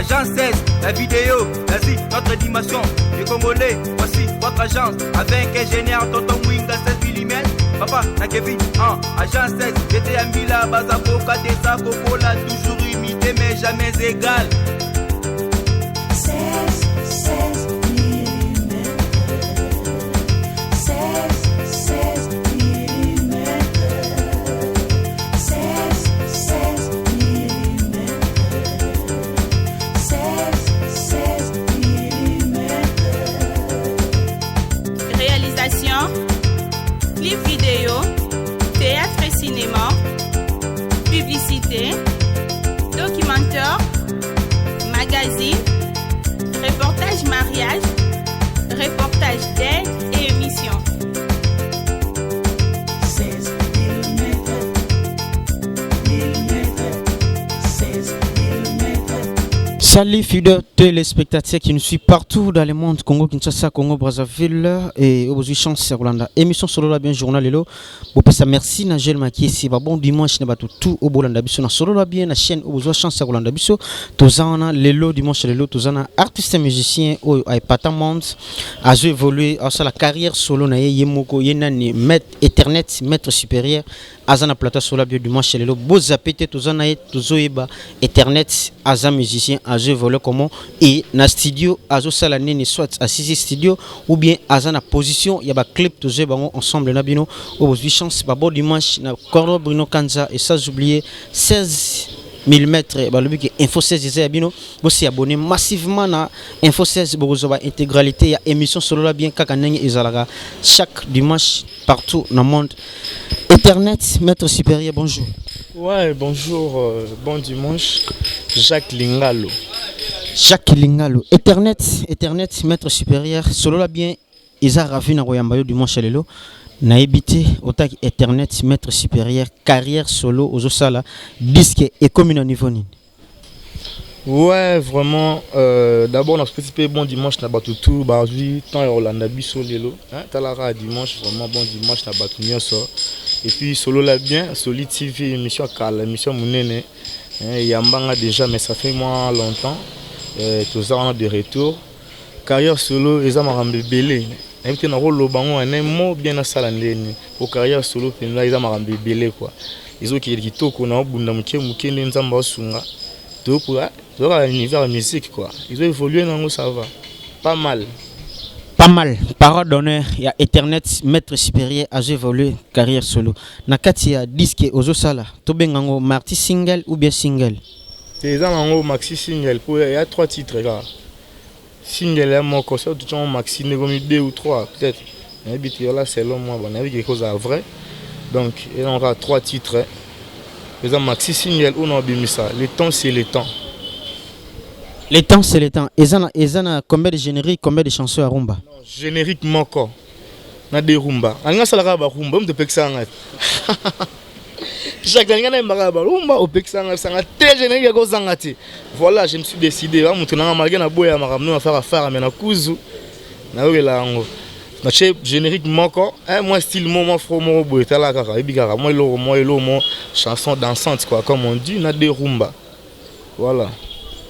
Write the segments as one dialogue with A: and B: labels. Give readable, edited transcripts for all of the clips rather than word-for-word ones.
A: Agence 16, la vidéo, vas-y, notre animation. Les Congolais, voici votre agence. Avec ingénieur Tonton Winga 16 mm. Papa, na Kevin, Agence 16, j'étais à Mila, Bazaboka, Tessa, Cocola, toujours imité mais jamais égal.
B: 16 mm. 16 mm. 16 mm. 16 mm.
C: Réalisation, clip vidéo, théâtre et cinéma, publicité, documentaire, magazine, reportage mariage, reportage d'aide et émission.
B: 16 mm. 16 mm.
D: Salut fidèles téléspectateurs qui nous suivent partout dans le monde, Congo, Kinshasa, Congo, Brazzaville et aujourd'hui chance Rolanda. Émission solo la bien journal lelo. Bopesa merci na Gel Makiesi ba bon dimanche na batu tout au Bolanda biso na solo la bien na chaîne obozo chance Rolanda biso. Tozana lelo dimanche lelo tozana artiste musicien o ay pata monde a évolué à sa carrière solo na yemoko yenani maître Ethernet maître supérieur azana plateau solo bien dimanche lelo bozapete tozana tozoyeba Ethernet aza musicien a évolué comment et na studio azo sala nini soit à Sisi studio ou bien azana position ya ba clip tozo bango ensemble na bino aujourd'hui chance ba bon dimanche na Cordo Bruno Kanza et sans oublier 16 mm ba lobi que Info 16 ya bino bo si abonner massivement na Info 16 bozo ba intégralité ya émission solo la bien kaka ndenge ezalaka chaque dimanche partout dans le monde. Ethernet maître supérieur bonjour.
E: Ouais, bonjour, bon dimanche. Jacques Lingalo.
D: Jacques Lingalo. Ethernet maître supérieur solo la bien Isa Ravina Royambayo dimanche lelo na ebité autant Ethernet maître supérieur carrière solo aux osala disque et commune au niveau ni.
E: Ouais, vraiment d'abord on a participé bon dimanche na batutu ba aujourd'hui temps Rolanda biso lelo hein talara dimanche vraiment bon dimanche na batu nyonso et puis solo la bien Solid TV émission kala émission munene yambanga déjà mais ça fait moins longtemps tout ça on a de retour carrière solo eza marambe belé invité na rolo bango un mot bien na sala ndeni pour carrière solo penza eza marambe belé quoi ils ont qui kitoko na bunda muke nzamba osunga tout pour l'univers musique quoi ils ont évolué dans ça va pas mal
D: parole d'honneur il y a Ethernet maître supérieur a évolué carrière solo na kati ya disque ozo sala to bengango marti single ou bien single
E: c'est ça mango maxi single pour il y a 3 titres là single là mon concert tout en maxi né comme 2 ou 3 peut-être mais habitué là selon moi bon avec quelque chose à vrai donc il y aura 3 titres les maxi single on a bien ça le temps c'est le temps.
D: Les temps c'est le temps. Ezana combien de génériques, combien de chansons à rumba?
E: Non, générique moko. Na de rumba. Anga salara ba rumba, on te pexanga. Chaque année na maraba rumba au pexanga sanga tel générique ko zangati. Voilà, je me suis décidé va montrer na malgré na boya maramno à faire mais na kuzu. Na wela ngo. Na générique moko, moi style moment fromo boy tala kaka ebigara moi lo chanson dansante quoi comme on dit na de rumba. Voilà.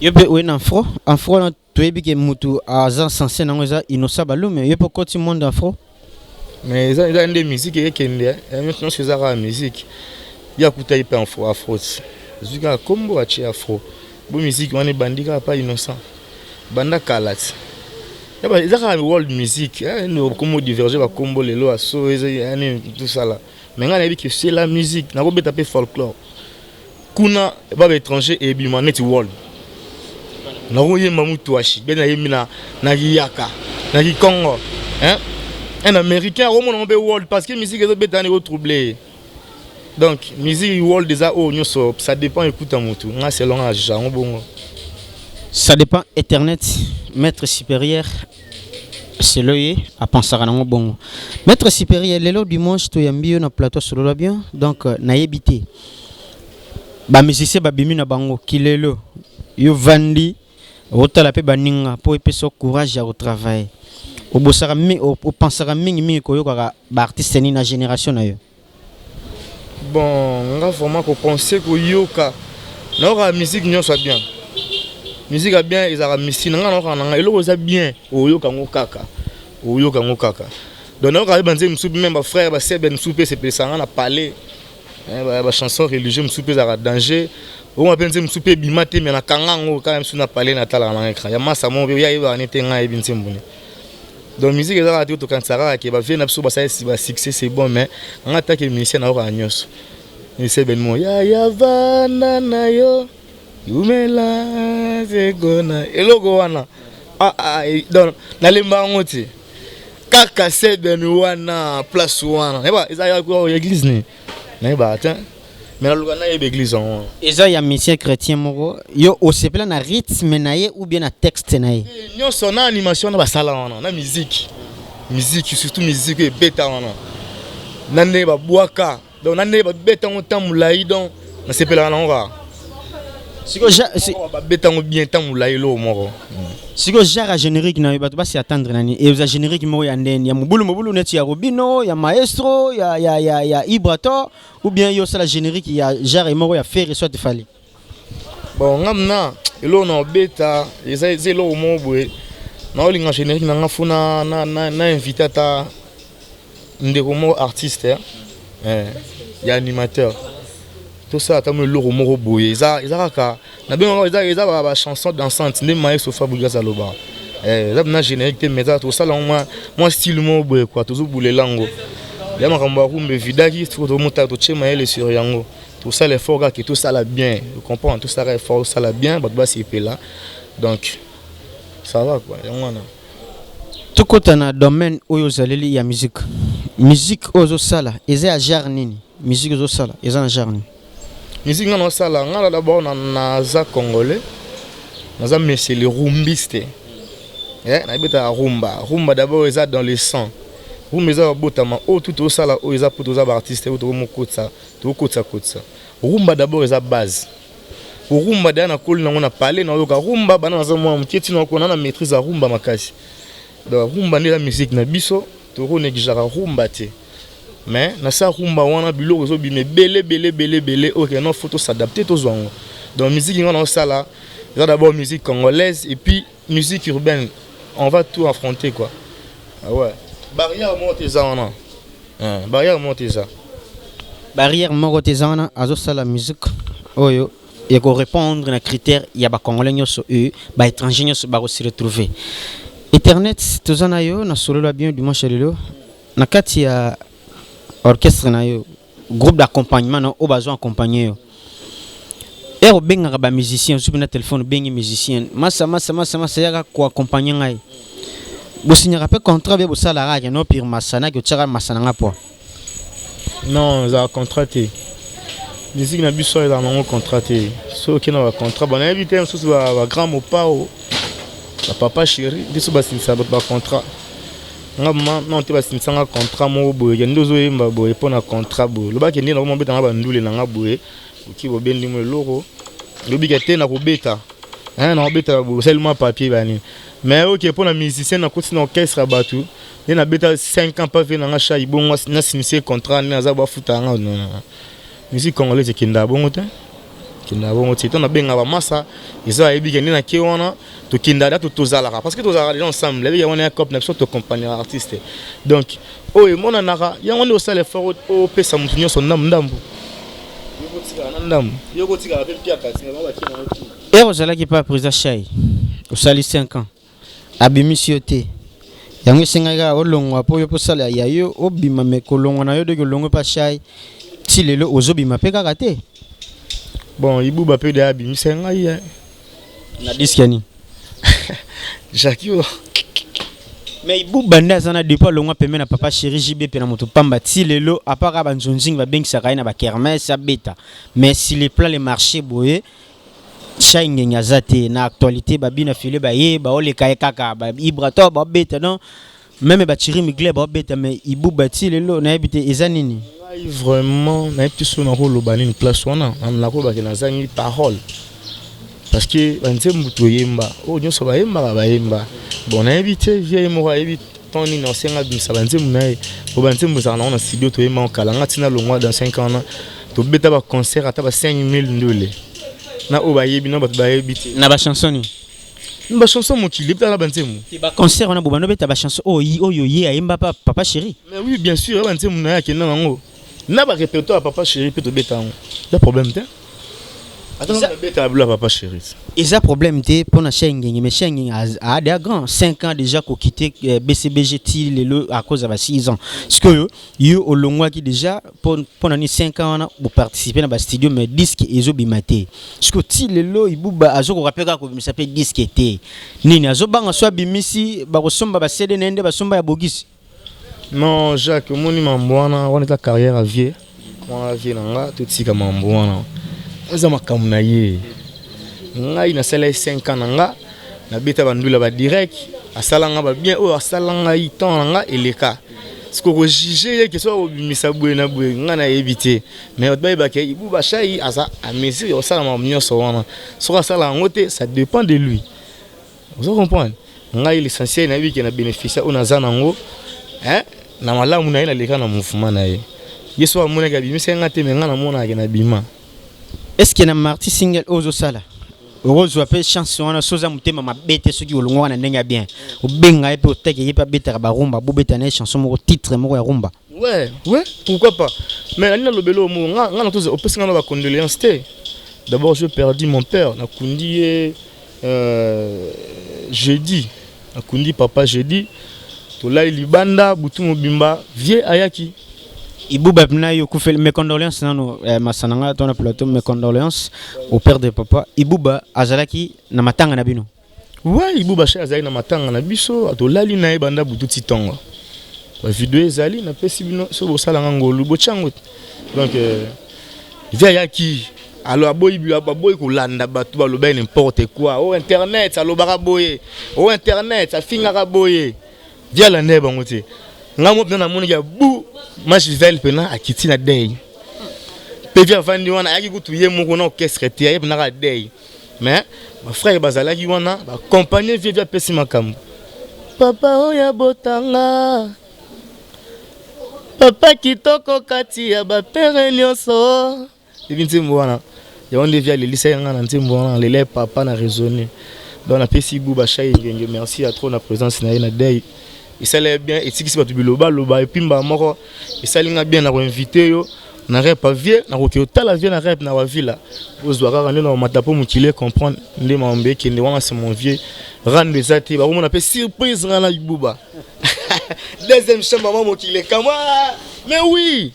D: Yope ou afro na toyebi ke mutu aza censé nango eza inosa balume yope koti monde afro
E: mais ils ont des musiques et kende non c'est ça musique il y a kuta ipe afro zuka kombo achi afro bo musique on est bandika pas innocent banda kalat ya ba ezaka world music no comme diverger ba kombo lelo aso tout ça là mais ngana yebi que c'est la musique na ko beta pe folklore kuna ba étranger et bima net world na roye mamutu washi bena yemina na yaka na Congo hein un américain au monde world parce que musique est beta ne troublé donc musique world déjà oh nyoso ça dépend écoute mutu nga selon a jango bongo
D: ça dépend Ethernet maître supérieur c'est loyer à penser à nango bongo maître supérieur lelo dimanche to yambio na plateau solo la bien donc na yebité ba musicien ba bimi na bango kilelo yo vandi otala pe baninga po epeso courage à travailler obosaka o pensaka mingi koyoka ba artiste ni na génération na yo
E: bon nga vraiment ko penser ko yoka na la musique nyonso bien musique a bien ezara misina ngana eloko za bien oyoka ngokaka donc on a banze msupi même ba frère ba sebe msupi c'est pesanga na parler ba chanson religieuse msupi za danger on a benze msupi bimate mais na kangango quand même suna parler na tala na écran ya massa mon ya iba nete nga ebinse mbuni donc musique ezara to kansara ke ba vient abso ba succès c'est bon mais on attaque musicien na ora nyos ni sebe mo ya vana na yo Yumela zegona eloko wana donc nalemba ngoti kaka seben wana place wana eba ezaya ko église ni neba ata mais la na église on
D: eza ya mission chrétien moko yo osepela na rythme na ye ou bien na texte na ye
E: nyonso na animation na basala wana na musique surtout musique et beta wana na neba bwaka donc na neba beta on tamulai donc na sepela na ngwa
D: siko
E: betango bien tant la elo moko
D: siko jara générique na bato ba si attendre nani et za générique mo ya ndeni ya mubulu neti ya Robino ya maestro ya Ibrato ou bien yo sala générique ya jara mo ya faire soit fali
E: bon ngamna elo na beta ezelo mo bwe na olinga générique na ngafuna na invité ta ndeko mo artiste ya animateur tout ça comme le moko boye ça ka na bengo ça ba chanson dansante ne maïs sofa buga saloba ça na générique mais ça tout ça là moi style mo boye quoi toujours boule lango ya makamba rumbe vidaki tout to monta to chema ele sur yango tout ça l'effort gars que tout ça là bien vous comprenez tout ça effort ça là bien ba c'est là donc ça va quoi yango na
D: tout côté na domaine oyo zaleli ya musique ozo sala eza genre nini musique ozo sala eza genre nini
E: musique ngana sala ngala d'abord na za congolais naza monsieur le rumbiste na beta rumba d'abord eza dans le sang rumba eza botama tout sala o eza pour tous artistes ou to mokotsa to kotsa rumba d'abord eza base rumba dana kol na ngona parler na yoka rumba bana naza mo mtieti na kona na maîtrise rumba makasi donc rumba ni la musique na biso to ko negijara rumba te mais na sa rumba wana biloko zo bime belé OK non faut s'adapter aux gens donc musique ngana sala c'est d'abord musique congolaise et puis musique urbaine on va tout affronter quoi ah ouais barrière montezana
D: barrière montezana azo sala musique oyo et ko répondre na critère ya ba congolais nyoso ba étranger nyoso ba se retrouver internet tozana yo na solo la bien dimanche lelo na kati ya orchestre na yo groupe d'accompagnement na o besoin accompagner yo et o benga ba musicien sur na téléphone bengi musicien massa ya ko accompagner ngai bo signer pe contrat be bo sala ra no pire masana que tira masana ngapo
E: non za contraté musique na biso eza mango contraté so ki na contrat bon invité so ba grand mopao ba papa chéri biso ba sinisa ba contrat ngama non te ba sinisa nga contrat mo boye ndozo yemba boye pona contrat boye lo ba ke ndi na mo beta nga ba ndule na nga boye ki bo bendi mo loko lo bi ke te na ko beta na beta bo seulement papier bani mais OK pona musicien na koti na orchestre batu ni na beta 5 ans pas venir na cha ibongo na sinisa contrat na za ba futa nga non musique congolaise kinda bongo te kinda bongo te tona benga ba massa isa ebi ke na ke wana to kinda da to tozala parce que tozala les ensemble les wana ya cop na so to compagnie artiste donc oye mona naka ya wana osale fort o pesa mutunyo so ndambu yoko tika pe pia kasi na ba kina otu
D: et osala ki pas président Chai osali 5 ans abimissioté yango singa olongwa po yo posala ya yo obima me kolongwa na yo de kolongwa pa Chai ti lelo ozobima pe kaka te
E: bon ibu ba pe de abimisa ngai
D: na disque ni
E: Jacques
D: mais ibu banda sana depuis longwa peme na papa chéri JB pe na moto pamba ti lelo à part ba nzonzing ba bengisa kai na ba kermesse beta mais si les plans les marchés boye Chai ngenya zate na actualité ba bina filé ba ye ba ole kai kaka ba Ibrato ba beta non même ba chiri migle ba beta mais ibu bati lelo na ebité ezanini
E: vraiment na petit son na rolo bani une place wana na ko ba ke na zangi parole parce que banze muto yemba o nyoso ba yemba bon na éviter vie mo ba éviter toni na senga bimisa banze munaye bo banze mbuza na studio to yemba kala ngati na longwa dans 5 ans to beta ba concert ata ba 5000 ndole na o ba yebi na ba yebi
D: na ba chanson ni
E: ba chanson mokili peut la bantemu.
D: Ba concert on a bobano beta ba chanson oh yo ye ayemba papa chéri.
E: Mais oui, bien sûr, bantemu na ya kenda nango. Na ba répertoire papa chéri peut to beta ngo. Pas problème te. Attends, on beta la papa chéri.
D: Eza problème te pour na Schengen mais Schengen a des grands 5 ans déjà qu'on quitté BCBG lelo à cause de 6 ans. Parce que yo au longwa qui déjà pour na 5 ans pour participer dans ba studio mais disque ezo bimate. Parce que ti lelo ibuba azo ko rappela ko s'appelle disque te. Nini azo banga so bimisi ba kosomba ba CD nende ba somba ya bogisi.
E: Non, Jacques, moni mambwana, on est la carrière à vie. On a vie nanga tout tika mambwana. Oza makamuna ye. Ngai na sala 5 ans nanga na beta bandula ba direct asalanga ba bien o asalanga iton nanga eleka. Siko ko juger que soit obimisa bwe na bwe nga na éviter. Mais otba ba ke ibu ba shai asa a mesure o sala mamnyo so wana. So sala ngote ça dépend de lui. Vous comprenez? Ngai l'essentiel na vie que na bénéficier on azana ngo hein na malamu na ina leka na mouvement na ye. Yeso amona ka bimisa ngate me nga na mona ke na bima.
D: Est-ce qu'il y a un artiste single aux sala? Rose appelle chanson on a soza mutema mabete soki olongwa na ndenga bien. Obenga epe oteke yepa beta ba rumba bo beta na chanson mo titre mo ya rumba.
E: Ouais, pourquoi pas. Mais alina lobelo mo nga na tozo opesinga na ba condoléances te. D'abord j'ai perdu mon père na kundi jeudi. Na kundi papa jeudi. To lai libanda butu mobimba vie ayaki.
D: Ibuba na yo kufel mes condoléances nano masananga ton plateau mes condoléances au père de papa Ibuba azalaki na matanga na bino.
E: Ouais, Ibuba chez azali na matanga na biso to lali na ebanda butu titongo. Ba vidéo ezali na pesi bino so bo sala ngolu bo chango. Donc via yaki alors boy boy ko landa batu ba loba n'importe quoi. Oh internet ça lobara boye. Oh internet ça fingara boye. Via la neba ngote. Ngamo pena moni ya bu Machivel pena akiti na day. Pevia vandi wana yaki kutuye moko na orchestre te yep na day. Mais ma frère bazala ki wana ba accompagner via pesi makambo. Papa oya botanga. Papa kitoko kati ya ba pere nyonso. Ebinti mwana. Ya onde via le lycée nga na ntimbo wana lele papa na raisonner. Donc na pesi buba chai ngenge merci à trop na présence na day. Il s'allait bien et si qui se passe loba et puis moko il s'allait bien na invité yo na rep vie na ko tala vie na rep na wa ville ozwaka na matapo mukile comprendre ndé mambe ki ndé wana c'est mon vieux rendre des até ba on appelle surprise na ibuba deuxième chambre maman mukile kama mais oui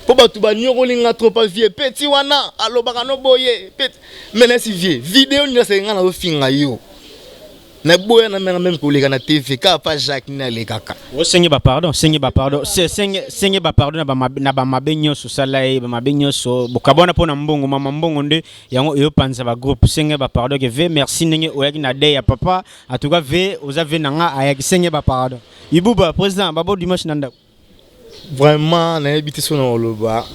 E: pour ba tu ba nyoko linga trop pas vieux petit wana alobaka no boye petit mais na si vieux vidéo ni ça nga na finga yo na boya na même ko leka na TV ka pa Jacques na lekaka
D: o sengi ba pardon sengi ba pardon na ba mabenyo so salai ba mabenyo so bokabona pona mbongo mama mbongo nde yango yo panza ba groupe sengi ba pardon ke ve merci nenge oyaki na day ya papa en tout cas ve ozave nanga ayaki sengi ba pardon Ibuba président babo dimanche nanda
E: vraiment na habité so na loba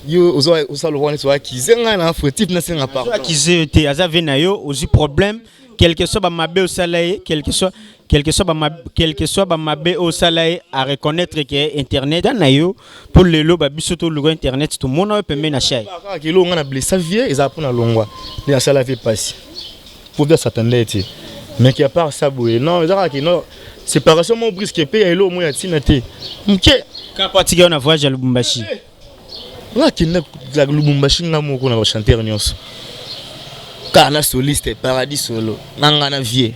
E: yo ozo lo woni so akizenga na fautif na senga pardon
D: akize te azave na yo ozi problème quel que soit ba mabe au salaire quel que soit ba mabe au salaire à reconnaître que internet na yo pour le lo ba bisoto lo internet tout monde peut mener na chai
E: ka ke lo ngana blessa vie eza pona longwa ni asala vie passe pour bien s'attendre ti mais qui a part ça boye non eza ka non séparation mo brisque pe elo mo ya tinate mke
D: ka pratiquer on voyage à Lubumbashi
E: la kinna la Lubumbashi ngamo ko na ba chanteur nyonso kana soliste paradis solo nangana vie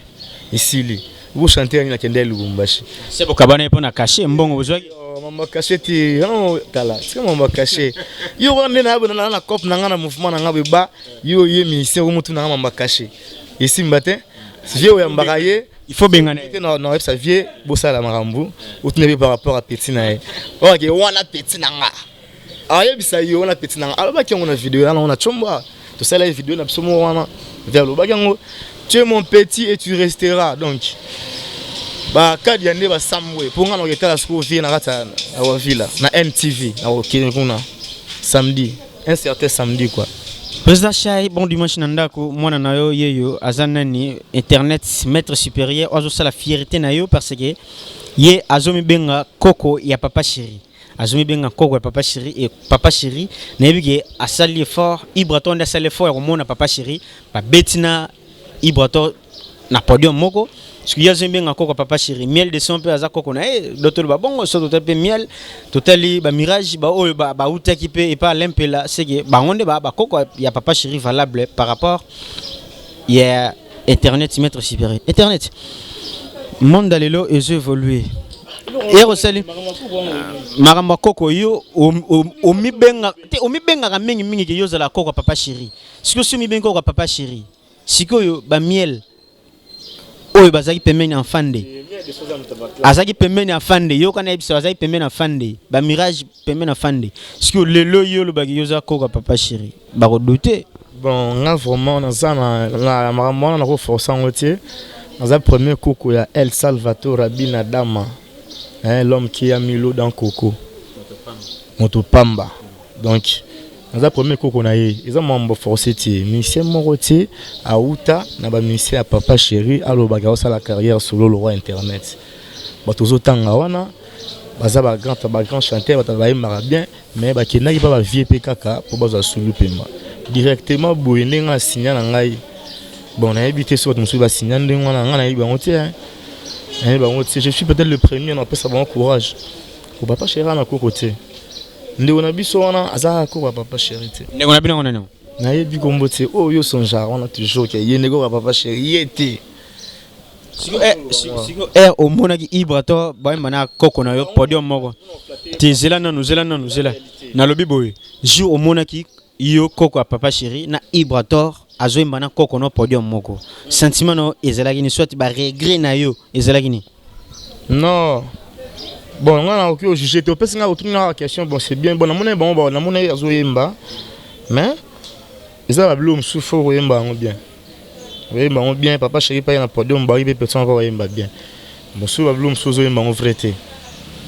E: ici vous chantez na kende Lubumbashi
D: c'est bokabana pour na cacher mbongo bozwa
E: mama cacher ti non tala c'est mama cacher yo wande na abona na cop nangana mouvement nanga beba yo mission ko mutu nanga mama cacher ici mbate vie o yambaraye
D: il faut bengana
E: non ça vie bosala marambu utunebe par rapport à petit nae OK wana petit nanga aye bisa yo wana petit nanga alors ba ki on a vidéo là on a chomba tout ça la vidéo n'absolument wana vers le bagango tu es mon petit et tu resteras donc ba kadi yande ba samwe pour ngana oketala siko vie na rata na villa na MTV na okena samedi un certain samedi quoi
D: président Chai bon dimanche nandako mwana na yo yeyo azanani internet maître supérieur ozo sala fierté na yo parce que ye azomi benga koko ya papa chéri azumi benga koko ya papa chéri et papa chéri na yebike asali effort Ibraton asali effort ya komona papa chéri ba betina Ibraton na podium moko parce que yazembe ngako papa chéri miel de son peu aza koko na d'autres ba bongo so total pe miel totali ba mirage ba o ba utaki pe et pas l'impela c'est que ba onde ba koko ya papa chéri valable par rapport ya internet maître supérieur internet monde dalelo et évoluer et rosali maramba koko yo o mi benga ka mingi ke yo zala koko papa chéri siko so mi benga koko papa chéri siko yo ba miel oyo bazaki pembeni en fande azaki pembeni en fande yo kana ebisa azaki pembeni en fande ba mirage pembeni en fande siko lelo yo lo baki yo za koko papa chéri ba ko douter
E: bon nga vraiment na maramba na ko forcer ngotie na premier koko ya El Salvatore Rabina Dama. L'homme qui a mis l'eau dans Coco. Motopamba. Donc, dans le premier Coco, ils ont membre forcé. Monsieur Morotier, à Outa, n'a pas mis à papa chéri, à l'Obaga, à la carrière sur le roi internet. Tous autant, baza ba grand chanteur, ba bien, mais ba qui n'a pas vie PKK pour baza sous le paiement. Directement, Bouyné a signé en ngai. Bon, on a évité ce que nous avons signé en ngai. Je suis peut-être le premier, on appelle ça bon courage. Pour papa chéri, on a côté. On a vu ça, on a azako papa chéri.
D: On a bien on a non.
E: Na yebi kombote, oh yo son genre, on a toujours qu'il y a nego papa chéri, yete.
D: Siko au monaki ibrato, ba mana koko na yo podium moko. Ti zela na nous na lobi boy. Jour au monaki yo koko papa chéri na ibrator. Azo mbana koko no podium moko sentiment no ezalaki ni soit ba regret na yo ezalaki ni
E: non bon on a aucun juger te pesi nga retourner la question bon c'est bien bon na mona azo yemba mais ezala blum souffo yemba on bien papa chéri pa na podium ba ibe personne va yemba bien bon sou blum souzo yemba on vrete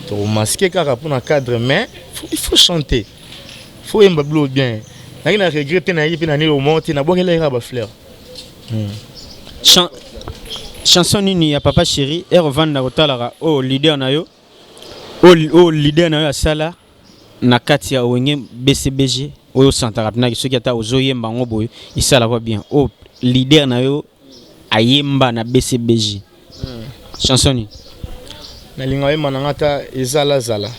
E: to masquer kaka pour na cadre mais il faut chanter faut yemba blum bien. Je regrette
D: chanson nini ya papa chéri et revendre kotalara o leader na yo o leader na yo asala na kati ya wenge BCBG oyo santara na soki ata ozoyemba ngo boy isala kwa bien o leader na yo ayemba na BCBG chanson ni
E: na linga yemba na ngata ezala zala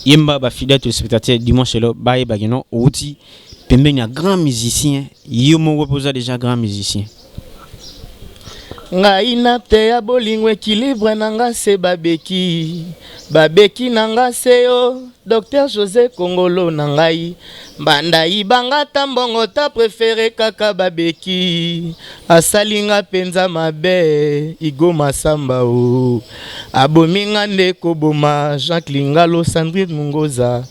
D: yemba ba fidèle téléspectateur dimanche lo ba yeba kino outi pembeni ya grand musicien yo mo reposa déjà grand musicien
E: ngai na te ya bolingo équilibre nanga se babeki nanga se yo Docteur José Kongolo nangai banda ibanga tambongo ta préféré kaka babeki asalinga penza mabe Igo Masamba o abominga ndeko boma Jacques Lingalo Sandrine Mungoza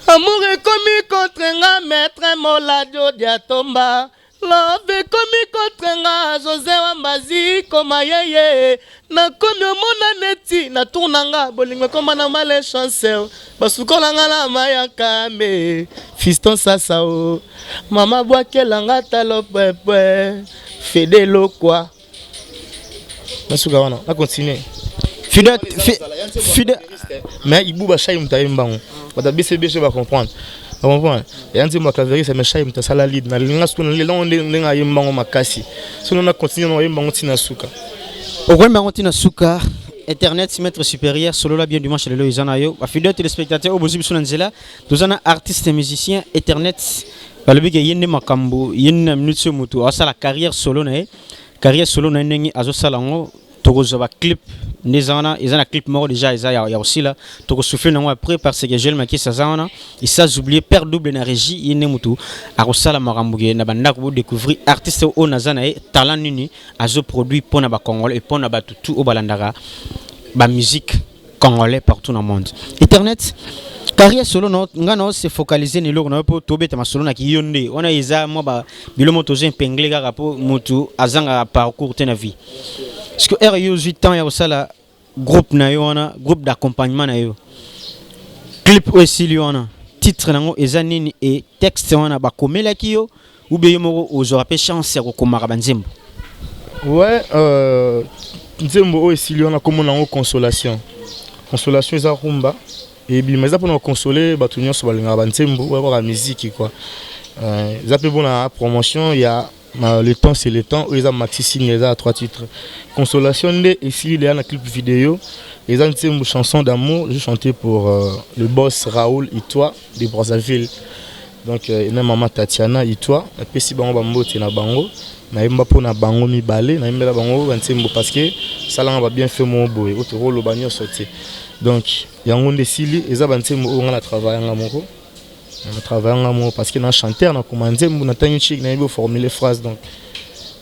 E: amour ekomi contre nga maître Moladio Diatomba love komi contre nga José Wambazi koma yeye na komi omona neti na tournanga bolingo koma na male chancel basukola nga na mayakame fiston sasa o mama bwakelanga talo pepe fedelo kwa nasuka wana na continuer fidèle mais ibuba shay mutayimbango bata BCBG va comprendre. Et on dit moi que c'est mes chais mais ça la lead na linga sku na lelo ndenga yimbango makasi sinon on continue na yimbango tina suka
D: okwembango tina suka internet maître supérieur solo la bien dimanche lelo izana yo ba fidèle téléspectateur obozi biso na nzela tozana artiste musicien internet balobi ke yende makambo yende minute mutu asala carrière solo na ndenge azosala ngo tokozoba clip nezana ezana clip moko déjà eza ya aussi là toko souffler nango après parce que Joel Maki sazana il s'est oublié père double na régie yene mutu akosala makambuke na banda ko découvrir artiste o nazana e talent nini azo produit pona ba congolais et pona ba tout au balandara ba musique congolais partout dans le monde internet carrière solo ngano se focaliser ni loko na po tobeta masolo na kiyonde ona eza mo ba bilomo tozo impengle kaka po mutu azanga parcours te na vie. Parce que RU 8 ans, il y a ça groupe groupe d'accompagnement clip aussi titre nango et texte wana ba komela kiyo ou bien mo ozorape chance ya kokomaka banzembo.
E: Ouais nzembo aussi comme nango consolation eza rumba et bien mais ça pour nous consoler ba tout nyonso balinga banzembo ou la musique quoi. Ça peut bon la promotion il y a Le temps c'est le temps. Ils ont maxi signe, ils ont 3 titres. Consolation et ici il y a un clip vidéo. Ils ont une chanson d'amour. J'ai chanté pour le boss Raoul Itoi de Brazzaville. Donc il y a maman Tatiana Itoi. Et puis si bango bambo t'es na bango. Na yemba po na bango mi balé. Na yemba bango bantembo parce que ça là on va bien faire mon boy. Autre rôle au bagno sauté. Donc il y a un des sili. Ils ont bantembo on a travaillé en amoureux. On a travaillé en amour parce qu'il y a un chanteur, on a commandé, on a une chic, on a formulé les phrases. Donc,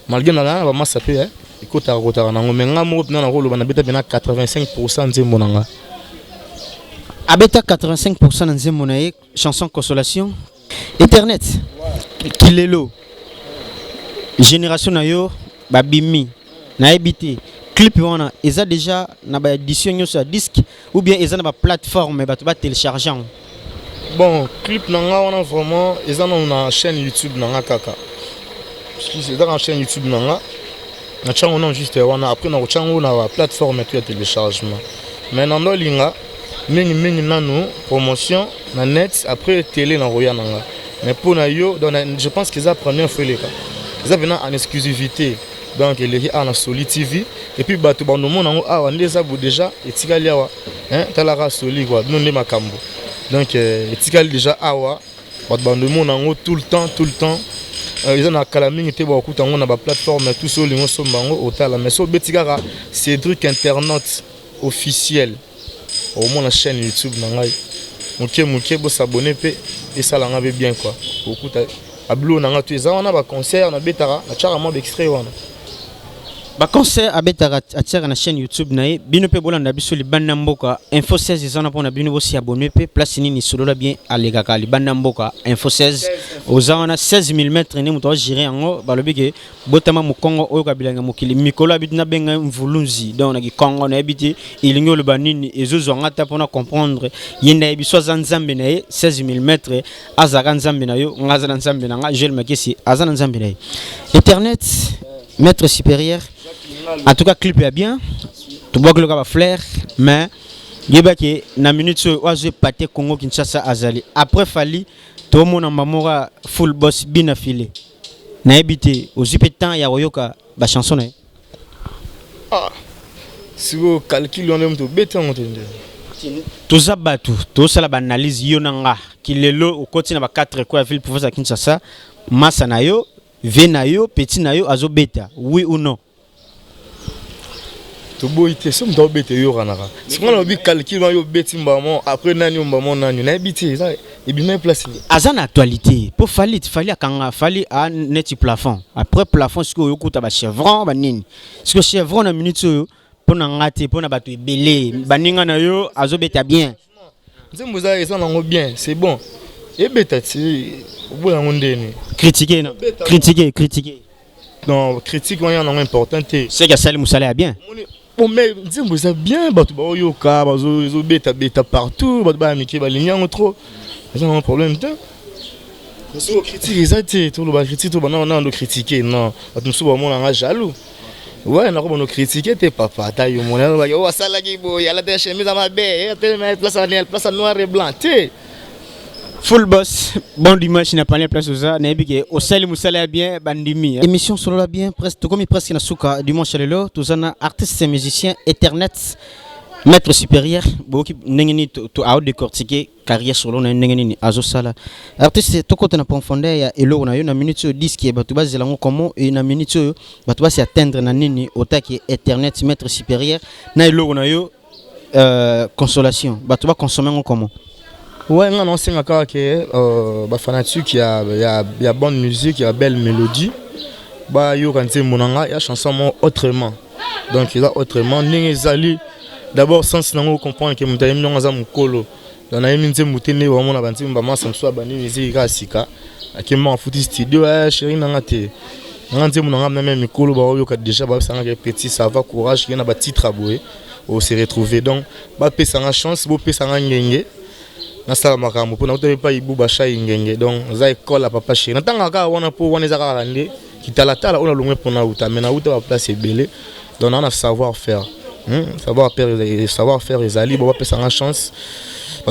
E: malgré ça, on a sapé, écoute, on a mais on a 85% de mon anga.
D: Abeta 85% de mon anga, chanson consolation. Internet, Kilelo, Génération Nayo, Babimi, Naebiti, clip, ils ont déjà une édition sur disque ou bien ils ont une plateforme, ils ont téléchargeant.
E: Bon, clip nanga on a vraiment ils ont une chaîne YouTube nanga kaka. C'est dans la chaîne YouTube nanga. Na chango on juste on a après na chango na la plateforme de téléchargement. Mais dans le linga mingi nano promotion na net après télé na roya nanga. Mais pour na yo je pense qu'ils a première fois les cas. Ils avaient en exclusivité. Donc il est en Soli TV et puis bato bandomo nango awa ndeza bu déjà etikali awa talara Soli quoi non ne makambo. Donc etikali déjà awa bato bandomo nango tout le temps ils ont kalaming te ba kuta ngona ba plateforme tout so lingo sombango otala mais so betikara c'est truc internet officiel au moins la chaîne YouTube nangai muke bo s'abonner pe et ça langa bien quoi okuta ablo nanga tu eza wana ba concert na betara na chara mo extrait wana.
D: Ba concert abetara atira na chaîne YouTube nae bino pe bolanda biso libanda mboka info 16 ezana pona bino bo si abonner pe place nini solola bien alega ka libanda mboka info 16 ozana 16000 mètres ne muto gérer ngo balobi ke botama mu Congo oyo kabilanga mokili mikolo abitna benga mvulunzi donc na ki Congo na ebiti ilingo le banini ezozo ngata pona comprendre yenda ebiso za nzambe nae 16000 mètres azaka nzambe nayo ngaza na nzambe nanga Joel Makesi azana nzambe nae internet maître supérieur. En tout cas, clip est bien. Tu vois que le gars va flair, mais il y a une minute où je pâté Congo Kinshasa Azali. Après Fali, tout le monde a mamora full boss bien affilé. Na habité aux ipétans ya royoka ba chanson na.
E: Ah. Si vous calculez on aime tout béton on entend.
D: Tout ça batu, tout ça la analyse yonanga qui le lo au côté na ba 4 quoi ville pour faire Kinshasa, massa na yo, venayo, petit na yo azo beta. Oui ou non?
E: To boite som do bete yo ranaka si on a bi calcul yo beti mbamo après nani mbamo nani na biti ça et bien place
D: azana actualité pour fali akanga fali a net plafond après plafond ce que yo kuta ba chevron ba nini ce que chevron na minute yo pona ngate pona bato ebele baninga na yo azobeta bien
E: nzembuza eza nango bien c'est bon et beta ti obola ngondeni
D: critiquer
E: non critique on y en a important
D: c'est que Salim Moussala bien.
E: Bon mais nzembuza bien bato ba yoka bazo beta partout bato ba miki ba linya trop ils ont un problème de parce que critique exact tout le ba critique tout bana on critiquer non bato mso ba mona nga jaloux ouais na ko bono critiquer te papa ta yo mona ba yo sala ki bo ya la te chemise ma be te mettre place noir et blanc te
D: full boss bon dimanche n'a pas la place aux na bige au Salim Moussala bien bandimi émission solo la bien presque comme presque na souka dimanche lelo tous na artistes et musiciens internet maître supérieur boki ndengeni to out décortiquer carrière solo na ndengeni azo sala artiste to côté na profondeur ya elo na yo na minute 10 qui ba to bazela ngo comment et na minute ba to basi atteindre na nini otaki internet maître supérieur na elo na yo consolation ba to ba consommer ngo comment.
E: Ouais, non, c'est un cas que fanatique, il y a bonne musique, il y a belle mélodie. Bah, il y a chanson autrement. Donc, il y a autrement. D'abord, sans comprendre que nous avons un colo. Dans la minute, nous avons studio, chérie, déjà petit, ça va, courage, il y a un petit travail. On s'est retrouvé. Donc, bah, une chance, na sala makambo pona utepa ibuba sha ingenge donc za école à papa chéri natanga ka wana po wana ezaka rande kitala tala ona longwe pona uta mena uta ba place ebele donc on a savoir faire savoir faire ezali bo pesa nga chance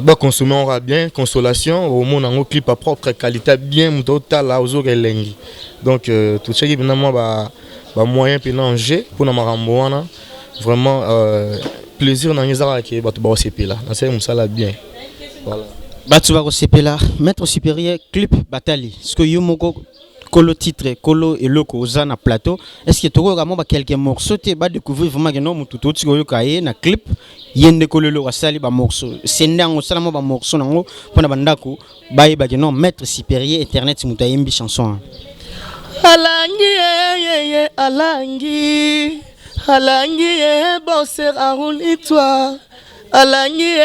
E: va consommer aura bien consolation au monde en clip à propre qualité bien total aux autres lengi donc tout ce qui évidemment bah moyen pénanger pour na maramboana vraiment plaisir dans les arts qui batu ba CP là c'est ça là bien voilà
D: batu ba CP là maître supérieur clip batali ce que yo moko Colo titre, Colo et Loco Zana plateau. Est-ce que tu as quelques morceaux tu vas découvrir vraiment que non tout autre chose que na clip yende Colo lo wasali ba morceau. C'est ndango salamo ba morceau nango pona bandako ba yeba que non maître supérieur internet mutayembi chanson.
E: Alangi alangi alangi bosser arulitwa alangi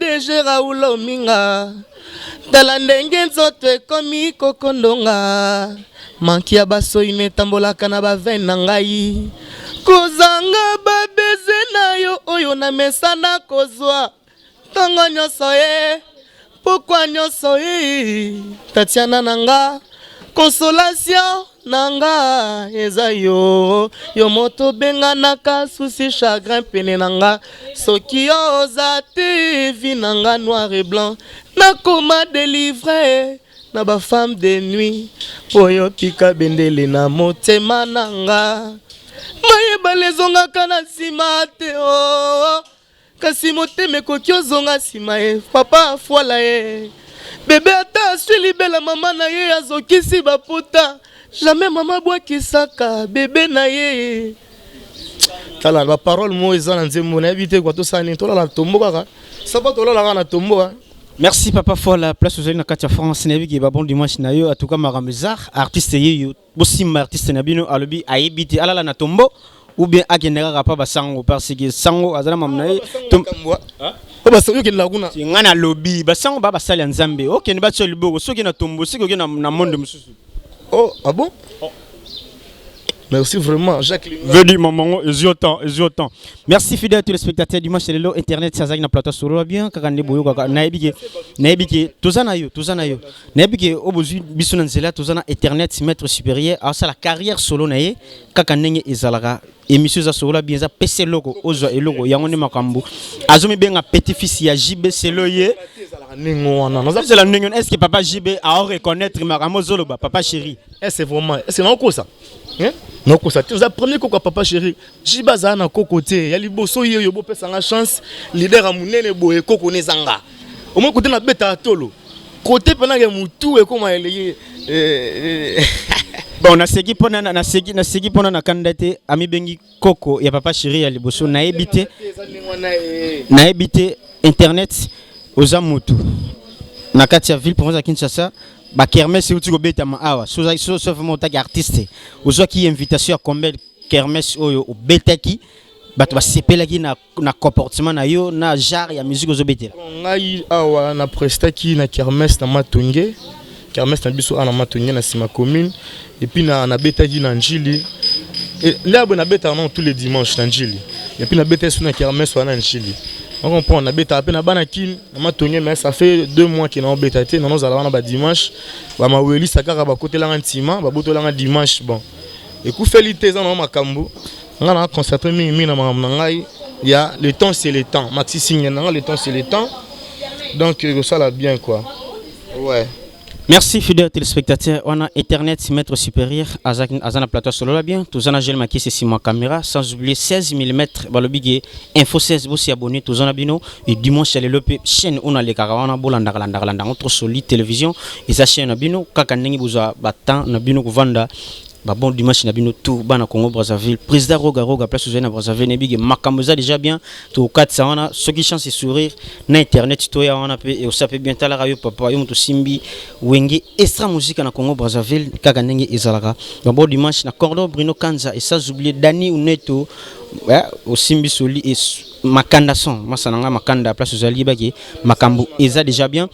E: DG Raoul Minga dala ndenge nzoto ekomi kokondonga manki ya basoi netambolaka na bavene na ngai kozanga babeze na yo oyo na mesa na kozwa ntongo nyonso ye pokwa nyonso ye tatiana na nga consolation nanga eza yo moto benganaka souci chagrin pene nanga soki oza te vi nanga noir et blanc nakoma délivré na ba femme de nuit oyo pika bendele na motema nanga mayeba lezongaka na nsima te kasi motema ekoki ozonga nsima ye papa afuala ye bebe ata aswi libela mama na ye azokisi baputa jamais mama bwakisaka bebe na ye tala ba parole mo eza na nzembo na yebite kwa tosani tolala tombo kaka saba tolala na tombo.
D: Merci papa Fola place aux na Katia France nebi ki ba bon dimanche na yo en tout cas maramizar artiste yeyo bosimba artiste na bino alobi ayebite alala na tombo ou bien agendera rapa ba sango parce que sango azana mamna ye tombo ba sango ke na kuna ngana lobby ba sango ba sali nzambe OK ni ba tso liboko soki na tombo siki na monde mususu.
E: Oh ah bon merci vraiment Jacques
D: Vedi maman eziotan. Merci fidèles téléspectateurs du match Lelo internet ça na plateau solo bien kakande boyo kaka naibike tozana yo naibike obozu bisuna nzela tozana internet maître supérieur à ça la carrière solo nae kaka ndenge ezalaka émission za solo bien za PC logo ozo eloko yango ne makambo azomi benga petit fils ya JB selo ye est-ce que papa JB a reconnaître makambo zoloba papa chéri
E: c'est vraiment c'est non quoi ça hein non quoi ça tu as premier quoi papa chéri JB za na kokote ya liboso yo bo pesa nga chance leader a munene boye koko nezanga au moins côté na beta tolo côté pendant que mutu e comment elle
D: bon na segi pona na candidaté ami bengi koko ya papa chéri ya liboso na ebité internet oza mutu na kati ya ville province ya Kinshasa ba kermesse uti ko beta ma awa so vraiment ta artiste ozo ki invitation à combien kermesse oyo o betaki bato ba sepelaki na comportement na yo na genre ya musique ozo betela
E: ngai awa na prestaki na kermesse na Matonge kermesse na biso ana Matonge na sima commune et puis na betaki na Njili et là on a beta non tous les dimanches na Njili et puis na beta sur na kermesse na Njili. On comprend, on a bêta à peine à Banakin, mais ça fait 2 mois qu'il a bêta, nous allons à dimanche, on a oublié ça car à côté là un tima, on dimanche bon. Et coup félité dans ma cambo, on a constaté il y a le temps c'est le temps, maxi signe le temps c'est le temps, donc ça là bien quoi. Ouais.
D: Merci fidèles téléspectateurs, on a internet maître supérieur azana plateau solo là bien, tous en a gel maquillé c'est ma caméra sans oublier 16 mm balobigé info 16 vous abonner tous en a bino et dimanche le chaîne on a les caravana bolanda entre solide télévision et sa chaîne bino kaka ndenge buzwa batan na bino kuvanda ba bon dimanche na bino tout bana Congo Brazzaville président Roga place aux na Brazzaville nebige makamboza déjà bien to 400 wana ce qui chance sourire na internet to ya wana pe et ça peut bien tala yo papa yo muto simbi wenge extra musique na Congo Brazzaville kaka ndenge ezalaka ba bon dimanche na Cordon Bruno Kanza et sans oublier Dani Uneto au simbi soli et makanda son masananga makanda place aux alibaki makambo eza déjà bien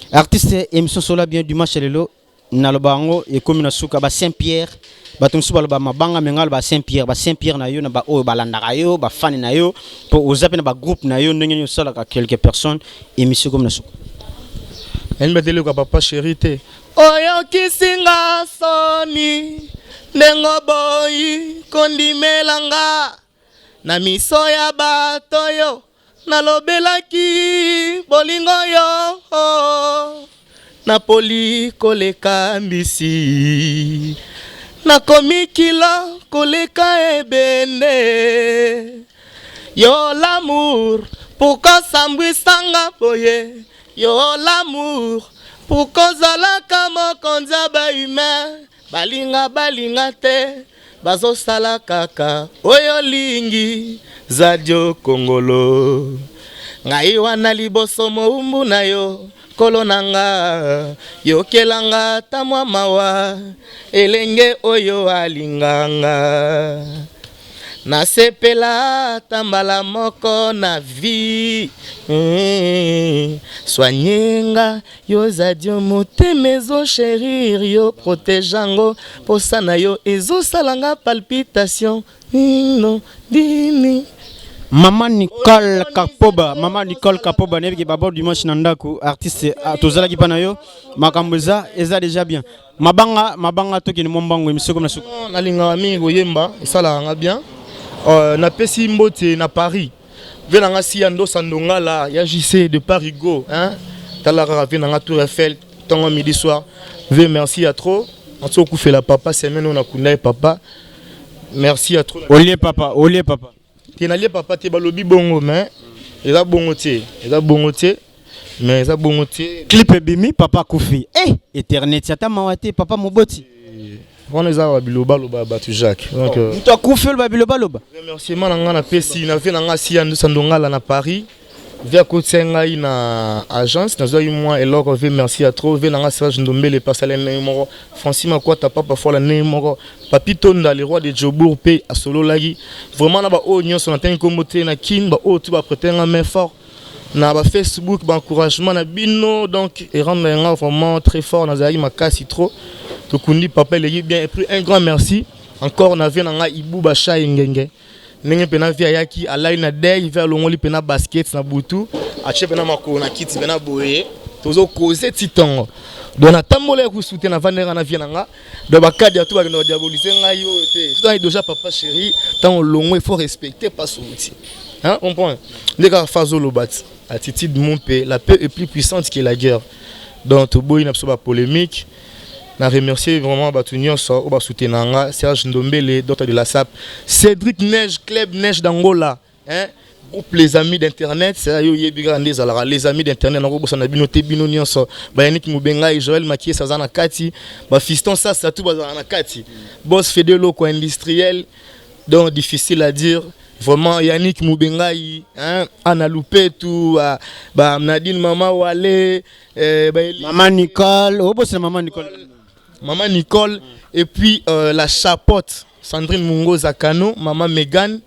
D: artiste émission solo bien dimanche lelo na lobango et comme na suka ba Saint-Pierre batumsu baloba mabanga mengal ba Saint-Pierre na yo na ba o balandaka yo ba fan na yo pour ozape na ba groupe na yo ndenge sala ka quelques personnes émission comme na suka
E: en betele ko papa chéri te oyo kisinga soni ndengo boyi kondimelanga na miso ya bato yo nalobelaki bolingo yo napoli koleka mbisi nakomi kila koleka ebende yo l'amour pourquoi sambwisanga boye yo l'amour pourquoi zalaka mokonzi bahumain balinga te bazosala kaka oyo lingi zadio kongolo ngai wana liboso moumbu na yo kolo nanga yokelanga tamwa mawa elenge oyo alinganga nasepela tambala moko na vie soignenga yo zadio motema ezo chérir yo protégeango posa na yo ezosalanga palpitation no dini.
D: Maman Nicole Kapoba nebi babo dimanche nandaku artiste tozala ki panayo makamboza eza déjà bien mabanga toki ni mombango emission comme na suku
E: na linga mingi koyemba esala nga bien na pesi mbote na Paris venanga si ando sandonga la ya JC de Paris go hein talara venanga Tour Eiffel tongo midi soir ve merci à trop on se coupe la papa semaine on a kunai papa merci à trop
D: olie papa
E: Tenalier papa te balobi bongo mais eza bongo te mais eza bongo te
D: clip bimi papa Koufi Ethernet yata mawate papa moboti
E: on eza babiloba loba batu Jacques donc
D: toi Koufi le babiloba
E: remerciement nanga na pesi na ve nanga si ando sandonga na Paris via kotenga ina agence na zoi moi et lors ve merci à trop ve nanga Serge Ndombele pasale numéro Francima quoi ta papa fois la numéro Papi Tonda le roi de Djobour pe à solo lagi vraiment na ba onyo son antenne komote na kin ba o tu ba prêter un main fort na ba Facebook ba encouragement na bino donc et rendre nga vraiment très fort na zai makasi trop to kundi papa le bien et puis un grand merci encore na vie nanga Ibu Bacha ngenge nenge pena via yaki alai na day vers longoli pena basket na butu ache pena mako na kit pena boye tozo causer titango donc na tambola ku soutenir na vandera na vienanga de bakadi ya tout ba no diaboliser ngai yo te tout déjà papa chéri tant longo il faut respecter pas son outil hein on comprend ndeka fazo lobat attitude mon paix la paix est plus puissante que la guerre donc to boy na ba polémique. Je remercie vraiment Batunion au Basutenanga, Serge Ndombele, docteur de la SAP, Cédric Neige, Club Neige d'Angola, hein, groupe les amis d'internet, c'est là les amis d'internet, on a binoté binonion so, Bayanik Mubenga et Joël Makié Sazana Kati, ba fiston ça tout bazana Kati, boss fait de locaux industriel, donc difficile à dire. Vraiment Yannick Moubengaï hein Anna loupé tout bah Nadine maman Wale
D: maman Nicole
E: maman Nicole et puis la chapote Sandrine Mungo Zakano maman Megan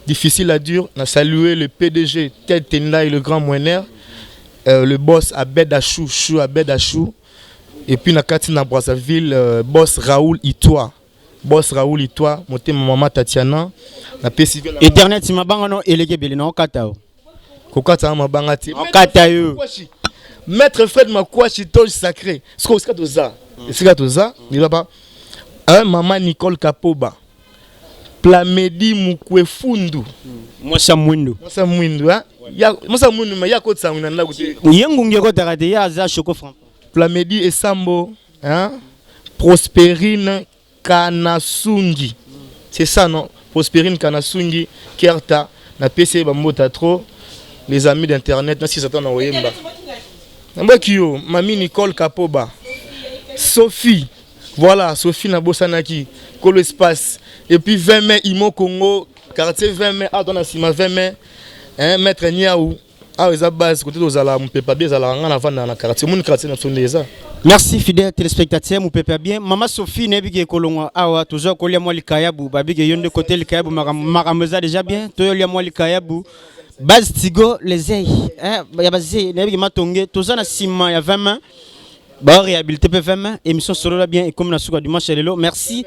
E: difficile à dire on a salué le PDG Ted Tenda et le grand moiner le boss Abed Achou et puis na Katina Brazzaville boss Raoul Itoa monté maman Tatiana na pesi
D: Ethernet mabanga no eleke bele na okata o
E: kokata mabanga ti
D: okata yo
E: maître Fred Makwachi toge sacré sko sika toza il va pas maman Nicole Kapoba Plamedi Mukwefundu
D: Mosa Mwindu
E: hein Mosa Mwindu mais ya ko tsamina na kuti
D: yengu ngeko takate ya za choko franc
E: Plamedi Esambo hein Prospérine Kanasungi, c'est ça non? Prospérine Kanasungi, Kerta, na PC Bambota trop, les amis d'internet, na si ça t'en envoyé mba. Namba kyo, Mami Nicole Kapoba, Sophie, voilà, Sophie Nabosanaki, Kolo Espace, et puis 20 mai Imo Congo, quartier 20 mai, ah, dans la cima 20 mai, hein, Maître Niaou, ah, les base, côté aux alarmes, on peut pas bien, les alarmes, on a dans la quartier, mon quartier, n'a pas ça.
D: Merci fidèles téléspectateurs, mon pépé bien. Maman Sophie nebige kolonga awa toujours kolia moi likayabu babige yonde côté likayabu marameza déjà bien. Tolia moi likayabu base tigo les ei hein ya base nebige matonge toza na sima ya 20 mains Bah réhabilité PFM émission solo là bien et comme na suka dimanche lelo merci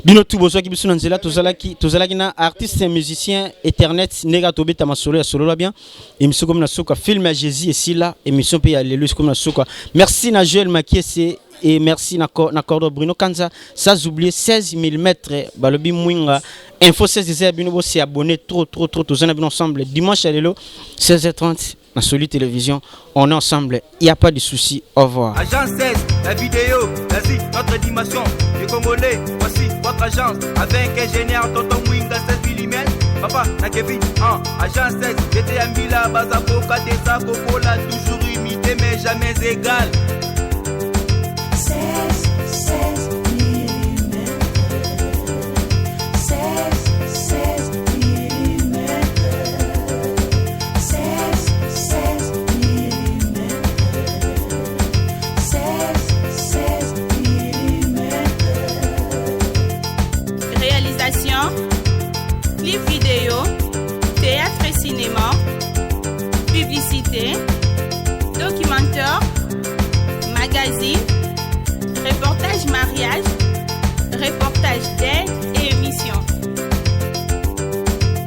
D: bino tout besoin qui biso na nzela tozalaki na artiste et musicien internet nega tobeta masolo ya solo là bien émission comme na suka film à Jésus et si là émission pe ya lelo comme na suka merci na Joël Makiese et merci na Cordo Bruno Kanza sans oublier 16 mm balobi mwinga info 16 bino bo c'est abonné trop tous on ensemble dimanche lelo 16h30 dans Solid Télévision, on est ensemble, il n'y a pas de souci, au revoir.
A: Agence 16, la vidéo, vas-y, notre dimension, les Congolais, voici votre agence, avec ingénieur Tonton Winga 16 mm, papa, na Kevin, agence 16, j'étais à Mila, Bazako, Kadesa, Kokola, toujours imité, mais jamais égal.
B: 16 mm. 16 mm. 16 mm. 16 mm.
C: Réalisation, clip vidéo, théâtre et cinéma, publicité, documentaire, magazine, reportage mariage, reportage d'aide et